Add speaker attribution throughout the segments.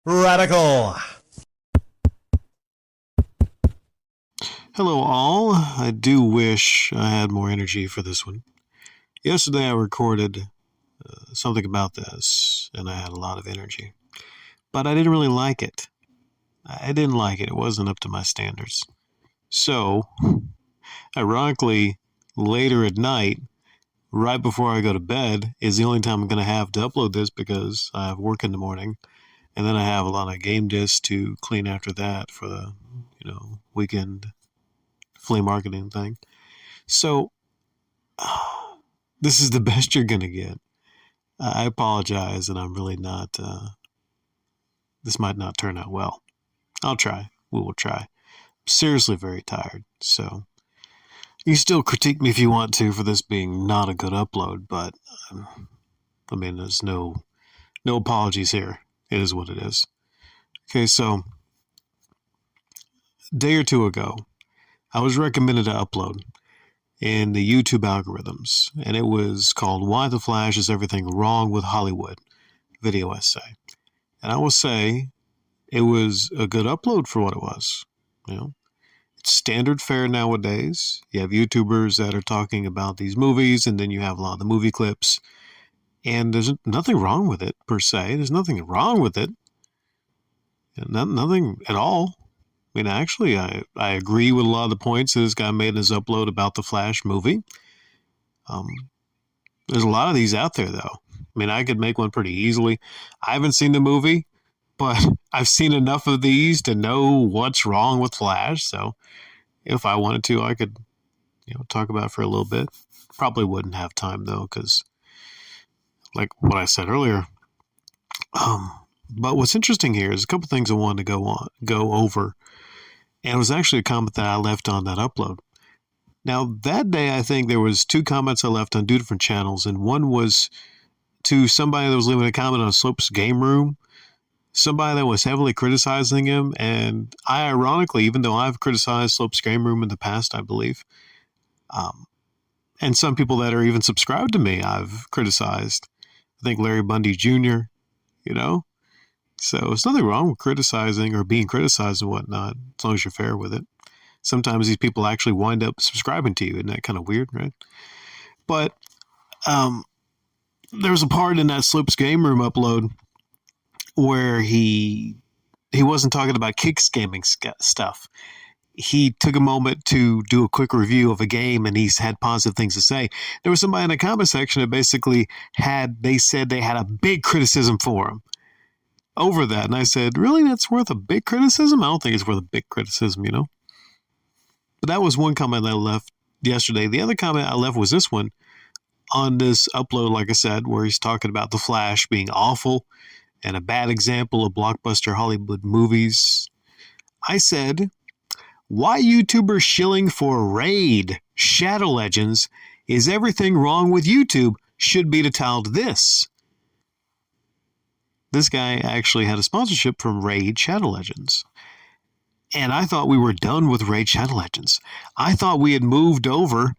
Speaker 1: Radical.
Speaker 2: Hello, all. I do wish I had more energy for this one. Yesterday, I recorded something about this, and I had a lot of energy. But I didn't really like it. I didn't like it. It wasn't up to my standards. So, ironically, later at night, right before I go to bed, is the only time I'm going to have to upload this because I have work in the morning. And then I have a lot of game discs to clean after that for the, weekend flea marketing thing. So, this is the best you're going to get. I apologize, and I'm really not, this might not turn out well. I'll try. We will try. I'm seriously very tired, so you can still critique me if you want to for this being not a good upload, but, there's no apologies here. It is what it is. Okay, so, a day or two ago, I was recommended to upload in the YouTube algorithms, and it was called Why the Flash is Everything Wrong with Hollywood video essay. And I will say it was a good upload for what it was. It's standard fare nowadays. You have YouTubers that are talking about these movies, and then you have a lot of the movie clips, and there's nothing wrong with it per se. There's nothing wrong with it. Nothing at all. Actually, I agree with a lot of the points that this guy made in his upload about the Flash movie. There's a lot of these out there, though. I could make one pretty easily. I haven't seen the movie, but I've seen enough of these to know what's wrong with Flash. So if I wanted to, I could, talk about it for a little bit. Probably wouldn't have time, though, because like what I said earlier. But what's interesting here is a couple things I wanted to go over. And it was actually a comment that I left on that upload. Now, that day, I think there was 2 comments I left on 2 different channels, and one was to somebody that was leaving a comment on Slope's Game Room, somebody that was heavily criticizing him, and I, ironically, even though I've criticized Slope's Game Room in the past, I believe, and some people that are even subscribed to me, I've criticized. I think Larry Bundy Jr., So there's nothing wrong with criticizing or being criticized and whatnot, as long as you're fair with it. Sometimes these people actually wind up subscribing to you. Isn't that kind of weird, right? But there was a part in that Slope's Game Room upload where he wasn't talking about kick scamming stuff. He took a moment to do a quick review of a game, and he's had positive things to say. There was somebody in the comment section that basically they said they had a big criticism for him over that. And I said, really, that's worth a big criticism? I don't think it's worth a big criticism, But that was one comment I left yesterday. The other comment I left was this one on this upload, like I said, where he's talking about The Flash being awful and a bad example of blockbuster Hollywood movies. I said, why YouTuber Shilling for Raid Shadow Legends is everything wrong with YouTube should be titled this. This guy actually had a sponsorship from Raid Shadow Legends. And I thought we were done with Raid Shadow Legends. I thought we had moved over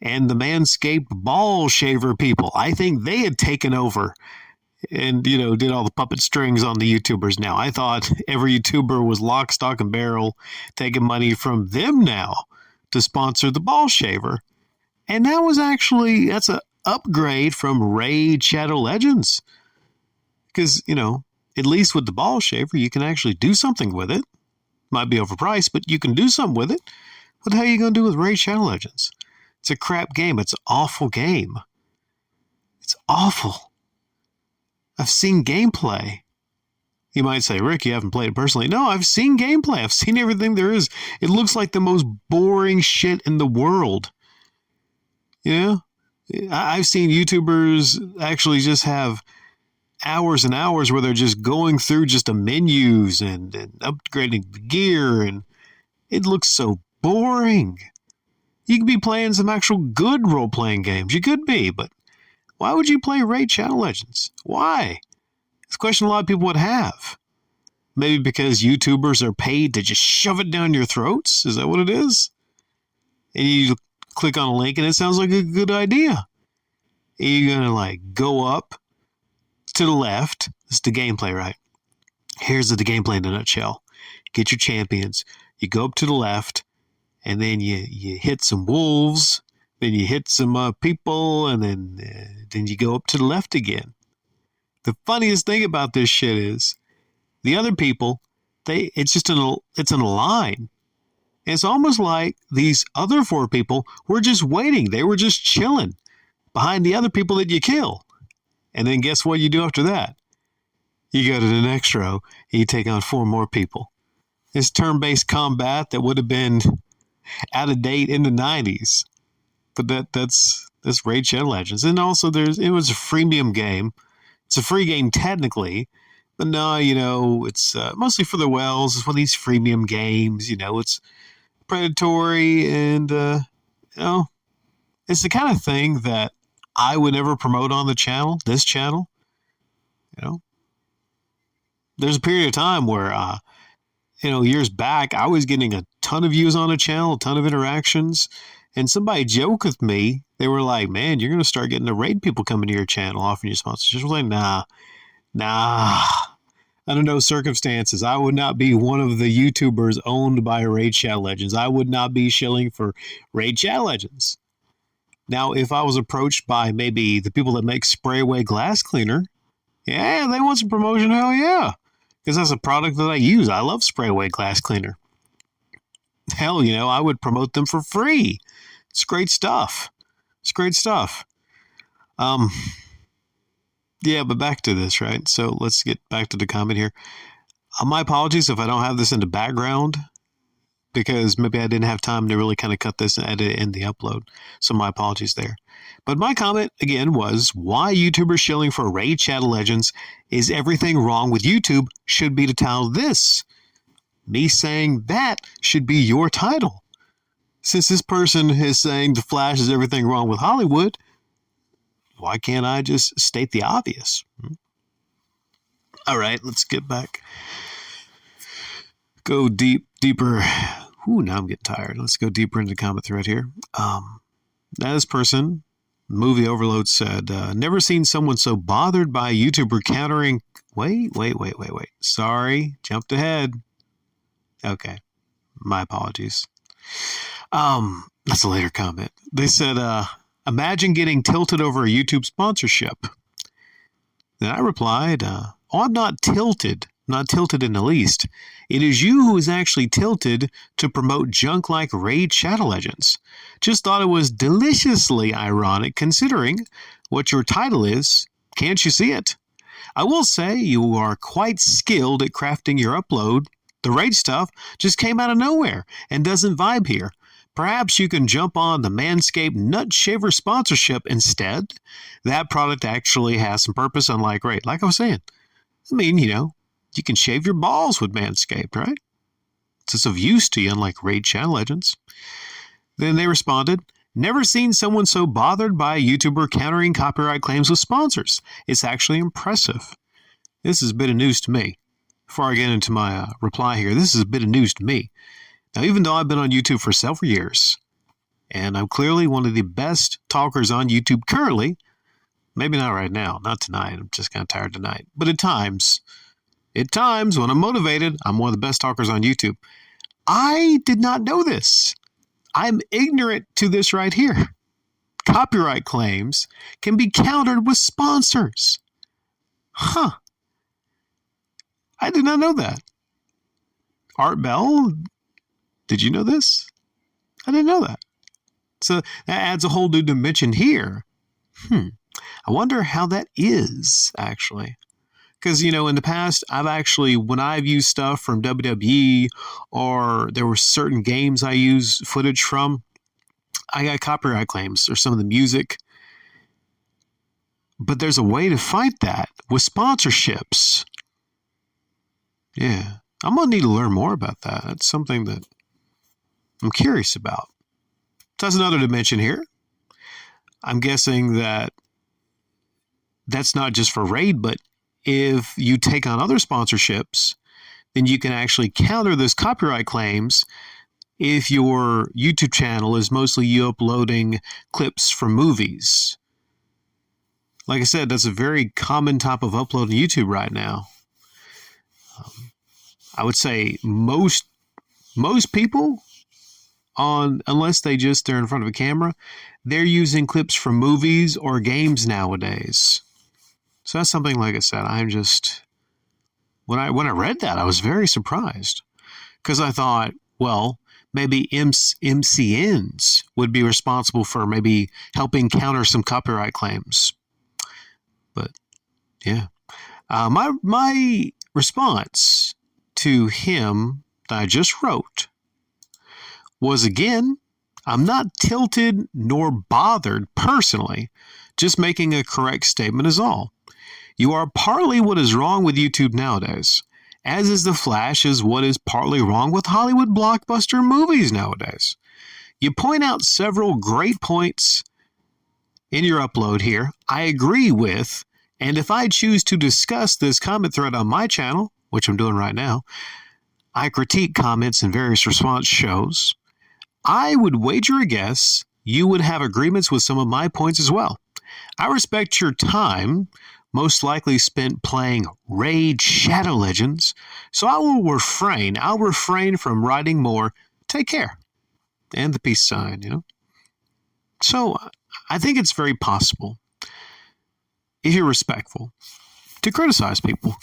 Speaker 2: and the Manscaped ball shaver people, I think they had taken over and, did all the puppet strings on the YouTubers now. I thought every YouTuber was lock, stock, and barrel taking money from them now to sponsor the ball shaver. And that's an upgrade from Raid Shadow Legends. Because, at least with the ball shaver, you can actually do something with it. Might be overpriced, but you can do something with it. What the hell are you going to do with Raid Shadow Legends? It's a crap game. It's an awful game. It's awful. I've seen gameplay. You might say, Rick, you haven't played it personally. No, I've seen gameplay. I've seen everything there is. It looks like the most boring shit in the world. I've seen YouTubers actually just have hours and hours where they're just going through just the menus and upgrading the gear, and it looks so boring. You could be playing some actual good role-playing games. You could be, but why would you play Raid Shadow Legends? Why? It's a question a lot of people would have. Maybe because YouTubers are paid to just shove it down your throats? Is that what it is? And you click on a link and it sounds like a good idea. You're going to go up to the left. This is the gameplay, right? Here's the gameplay in a nutshell. Get your champions. You go up to the left, and then you hit some wolves. Then you hit some people, and then you go up to the left again. The funniest thing about this shit is the other people. It's in a line. It's almost like these other 4 people were just waiting. They were just chilling behind the other people that you kill. And then guess what you do after that? You go to the next row and you take on 4 more people. It's turn-based combat that would have been out of date in the 90s. But that's Raid Shadow Legends. And also it was a freemium game. It's a free game technically. But no, it's mostly for the whales. It's one of these freemium games. It's predatory and, it's the kind of thing that I would never promote on this channel. There's a period of time where, years back, I was getting a ton of views on the channel, a ton of interactions, and somebody joked with me. They were like, man, you're going to start getting the raid people coming to your channel offering you sponsorships. I was like, nah. Under no circumstances. I would not be one of the YouTubers owned by Raid Shadow Legends. I would not be shilling for Raid Shadow Legends. Now, if I was approached by maybe the people that make spray away glass cleaner, yeah, they want some promotion, hell yeah. Because that's a product that I use. I love spray away glass cleaner. Hell, I would promote them for free. It's great stuff. Yeah, but back to this, right? So let's get back to the comment here. My apologies if I don't have this in the background, because maybe I didn't have time to really kind of cut this and edit it in the upload. So my apologies there. But my comment, again, was why YouTubers shilling for Raid Shadow Legends. Is everything wrong with YouTube should be the title of this. Me saying that should be your title. Since this person is saying The Flash is everything wrong with Hollywood, why can't I just state the obvious? All right, let's get back. Go deeper. Now I'm getting tired. Let's go deeper into the comment thread here. This person, Movie Overload, said, never seen someone so bothered by a YouTuber countering... Wait. Sorry, jumped ahead. Okay, my apologies. That's a later comment. They said, imagine getting tilted over a YouTube sponsorship. Then I replied, I'm not tilted in the least. It is you who is actually tilted to promote junk like Raid Shadow Legends. Just thought it was deliciously ironic considering what your title is. Can't you see it? I will say you are quite skilled at crafting your upload. The Raid stuff just came out of nowhere and doesn't vibe here. Perhaps you can jump on the Manscaped Nut Shaver sponsorship instead. That product actually has some purpose, unlike Raid. Like I was saying, I mean, you can shave your balls with Manscaped, right? It's of use to you, unlike Raid Shadow Legends. Then they responded, never seen someone so bothered by a YouTuber countering copyright claims with sponsors. It's actually impressive. This is a bit of news to me. Before I get into my reply here, this is a bit of news to me. Now, even though I've been on YouTube for several years, and I'm clearly one of the best talkers on YouTube currently, maybe not right now, not tonight, I'm just kind of tired tonight, but at times when I'm motivated, I'm one of the best talkers on YouTube. I did not know this. I'm ignorant to this right here. Copyright claims can be countered with sponsors. Huh. I did not know that. Art Bell, did you know this? I didn't know that. So that adds a whole new dimension here. I wonder how that is, actually. Because, in the past, when I've used stuff from WWE or there were certain games I used footage from, I got copyright claims or some of the music. But there's a way to fight that with sponsorships. Yeah. I'm going to need to learn more about that. That's something that I'm curious about. So that's another dimension here. I'm guessing that that's not just for Raid, but if you take on other sponsorships, then you can actually counter those copyright claims if your YouTube channel is mostly you uploading clips from movies. Like I said, that's a very common type of upload on YouTube right now. I would say most people unless they're in front of a camera, they're using clips from movies or games nowadays. So that's something, like I said, I'm just when I read that, I was very surprised because I thought, well, maybe MCNs would be responsible for maybe helping counter some copyright claims. But yeah, my response to him that I just wrote was, again, I'm not tilted nor bothered personally, just making a correct statement is all. You are partly what is wrong with YouTube nowadays, as is The Flash is what is partly wrong with Hollywood blockbuster movies nowadays. You point out several great points in your upload here I agree with, and if I choose to discuss this comment thread on my channel, which I'm doing right now, I critique comments in various response shows, I would wager a guess you would have agreements with some of my points as well. I respect your time, most likely spent playing Raid Shadow Legends, so I'll refrain from writing more. Take care. And the peace sign, So I think it's very possible, if you're respectful, to criticize people.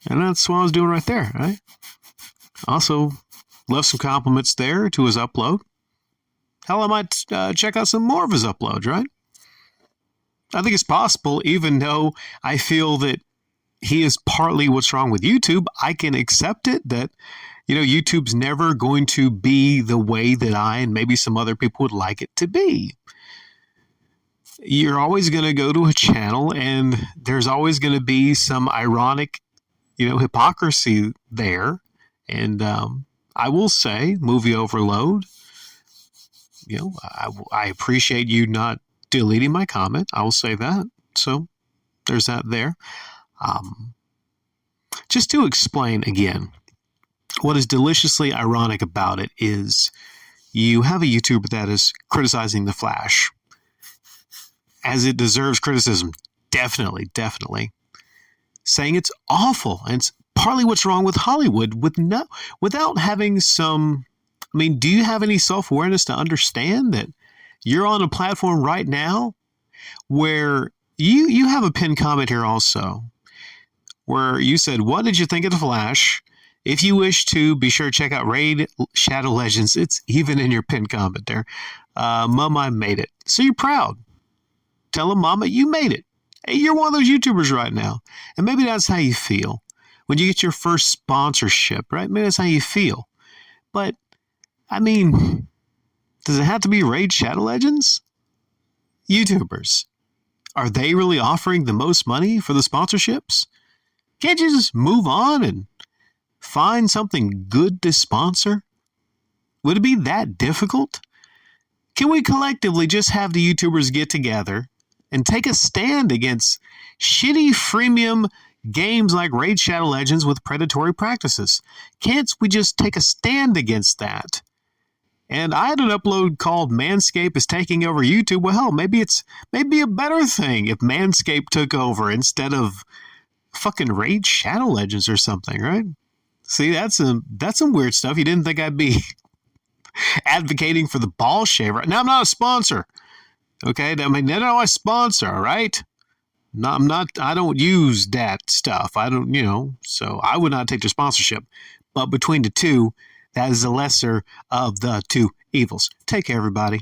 Speaker 2: And that's what I was doing right there, right? Also, left some compliments there to his upload. Hell, I might check out some more of his uploads, right? I think it's possible, even though I feel that he is partly what's wrong with YouTube, I can accept it that, YouTube's never going to be the way that I and maybe some other people would like it to be. You're always going to go to a channel and there's always going to be some ironic, hypocrisy there. And I will say, movie overload, I appreciate you not deleting my comment. I will say that. So there's that there. Just to explain again, what is deliciously ironic about it is you have a YouTuber that is criticizing The Flash, as it deserves criticism. Definitely. Saying it's awful. And it's partly what's wrong with Hollywood without having some... do you have any self-awareness to understand that you're on a platform right now where you have a pinned comment here also where you said, what did you think of The Flash? If you wish to, be sure to check out Raid Shadow Legends. It's even in your pinned comment there. Mom, I made it. So you're proud. Tell him, Mama, you made it. Hey, you're one of those YouTubers right now. And maybe that's how you feel. When you get your first sponsorship, right? Maybe that's how you feel. But, does it have to be Raid Shadow Legends? YouTubers. Are they really offering the most money for the sponsorships? Can't you just move on and find something good to sponsor? Would it be that difficult? Can we collectively just have the YouTubers get together and take a stand against shitty freemium games like Raid Shadow Legends with predatory practices? Can't we just take a stand against that? And I had an upload called Manscaped is taking over YouTube. Well, hell, maybe a better thing if Manscaped took over instead of fucking Raid Shadow Legends or something, right? See, that's some weird stuff. You didn't think I'd be advocating for the ball shaver. Now, I'm not a sponsor. Okay? They're not a sponsor, all right? No, I'm not. I don't use that stuff. I don't, so I would not take their sponsorship. But between the two, that is the lesser of the two evils. Take care, everybody.